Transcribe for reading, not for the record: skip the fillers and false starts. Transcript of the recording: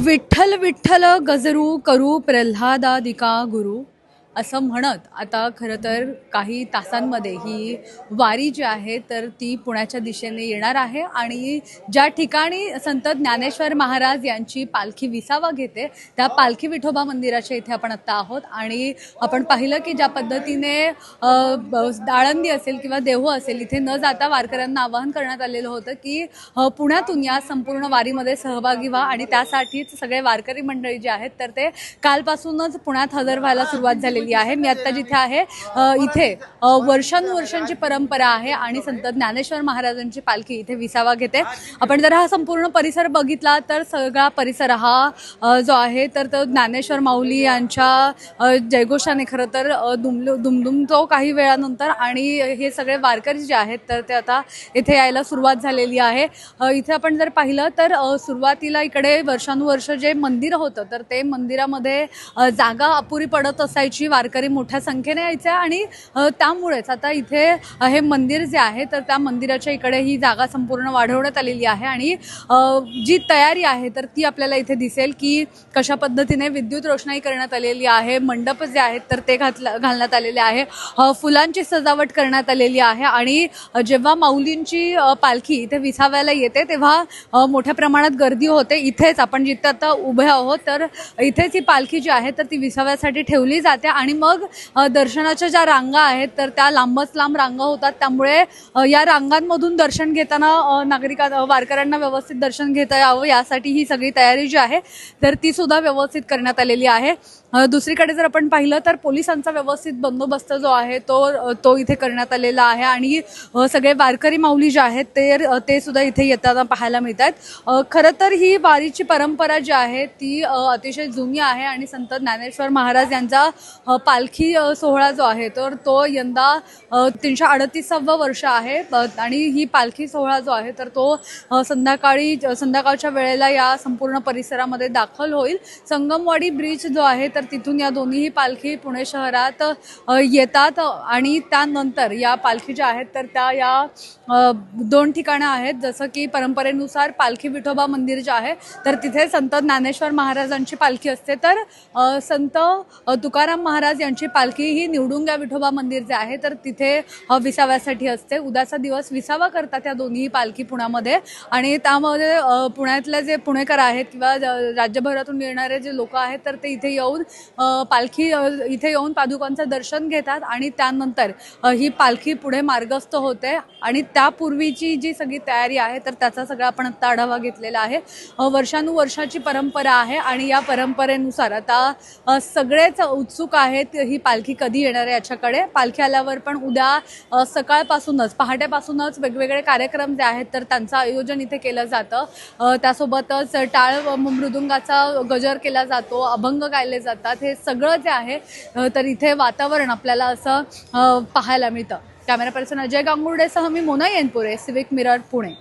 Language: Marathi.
विठ्ठल विठ्ठल गजरू करू प्रल्हादादिका गुरु असं म्हणत आता खरं तर काही तासांमध्ये ही वारी जी आहे तर ती पुण्याच्या दिशेने येणार आहे आणि ज्या ठिकाणी संत ज्ञानेश्वर महाराज यांची पालखी विसावा घेते त्या पालखी विठोबा मंदिराच्या इथे आपण आत्ता आहोत आणि आपण पाहिलं की ज्या पद्धतीने दाळंदी असेल किंवा देहू असेल इथे न जाता वारकऱ्यांना आवाहन करण्यात आलेलं होतं की पुण्यातून या संपूर्ण वारीमध्ये सहभागी व्हा आणि त्यासाठीच सगळे वारकरी मंडळी जे आहेत तर ते कालपासूनच पुण्यात हजर व्हायला सुरुवात झालेली आहे। मी आता जिथे आहे इथे वर्षानुवर्षांची परंपरा आहे आणि संत ज्ञानेश्वर महाराजांची पालखी इथे विसावा घेते। आपण जर हा संपूर्ण परिसर बघितला तर सगळा परिसर हा जो आहे तर तो ज्ञानेश्वर माऊली यांच्या जयघोषाने खरं तर दुमदुमतो काही वेळानंतर आणि हे सगळे वारकरी जे आहेत तर ते आता इथे यायला सुरुवात झालेली आहे। इथे आपण जर पाहिलं तर सुरुवातीला इकडे वर्षानुवर्ष जे मंदिर होतं तर ते मंदिरामध्ये जागा अपुरी पडत असायची, वारकरी मोठ्या संख्येने यायचे आणि त्यामुळेच आता इथे हे मंदिर जे आहे तर त्या मंदिराच्या इकडे ही जागा संपूर्ण वाढवण्यात आलेली आहे आणि जी तयारी आहे तर ती आपल्याला इथे दिसेल की कशा पद्धतीने विद्युत रोषणाई करण्यात आलेली आहे, मंडप जे आहेत तर ते घालण्यात आलेले आहे, फुलांची सजावट करण्यात आलेली आहे आणि जेव्हा माऊलींची पालखी इथे विसाव्याला येते तेव्हा मोठ्या प्रमाणात गर्दी होते। इथेच आपण जिथे आता उभे आहोत तर इथेच ही पालखी जी आहे तर ती विसाव्यासाठी ठेवली जाते आणि मग दर्शनाच्या ज्या रांगा आहेत तर त्या लांबच लांब रांगा होतात, त्यामुळे या रांगांमधून दर्शन घेताना वारकऱ्यांना व्यवस्थित दर्शन घेता यावं यासाठी ही सगळी तयारी जी आहे तर ती सुद्धा व्यवस्थित करण्यात आलेली आहे। दुसरीकडे जर आपण पाहिलं तर पोलिसांचा व्यवस्थित बंदोबस्त जो आहे तो इथे करण्यात आलेला आहे आणि सगळे वारकरी माऊली जे आहेत ते सुद्धा इथे येताना पाहायला मिळतात। खरं तर ही वारीची परंपरा जी आहे ती अतिशय जुनी आहे आणि संत ज्ञानेश्वर महाराज यांचा पालखी सोहळा जो आहे तर तो यंदा 338वा वर्ष आहे आणि ही पालखी सोहळा जो आहे तर तो संध्याकाळच्या वेळेला या संपूर्ण परिसरामध्ये दाखल होईल। संगमवाडी ब्रिज जो आहे तर तिथून या दोन्हीही पालखी पुणे शहरात येतात आणि त्यानंतर या पालखी ज्या आहेत तर त्या या दोन ठिकाणं आहेत, जसं की परंपरेनुसार पालखी विठोबा मंदिर जे आहे तर तिथे संत ज्ञानेश्वर महाराजांची पालखी असते तर संत तुकाराम महाराज यांची पालखी ही निवडुंगा विठोबा मंदिर जे आहे तर तिथे विसाव्यासाठी असते। उद्याचा दिवस विसावा करतात या दोन्ही पालखी पुण्यामध्ये आणि त्यामध्ये पुण्यातले जे पुणेकर आहेत किंवा राज्यभरातून येणारे जे लोक आहेत तर ते इथे येऊन पालखी इथे येऊन पादुकांचं दर्शन घेतात आणि त्यानंतर ही पालखी पुढे मार्गस्थ होते आणि त्यापूर्वीची जी सगळी तयारी आहे तर त्याचा सगळा आपण आत्ता आढावा घेतलेला आहे। वर्षानुवर्षाची परंपरा आहे आणि या परंपरेनुसार आता सगळेच उत्सुक आहेत ही पालखी कधी येणार आहे याच्याकडे। पालखी आल्यावर पण उद्या सकाळपासूनच पहाटेपासूनच वेगवेगळे कार्यक्रम जे आहेत तर त्यांचं आयोजन इथे केलं जातं। त्यासोबतच टाळ मृदुंगाचा गजर केला जातो, अभंग गायले जातात, हे सगळं जे आहे तर इथे वातावरण आपल्याला असं पाहायला मिळतं। कॅमेरा पर्सन अजय गांगुर्डेसह मी मोना येनपुरे, सिविक मिरर, पुणे।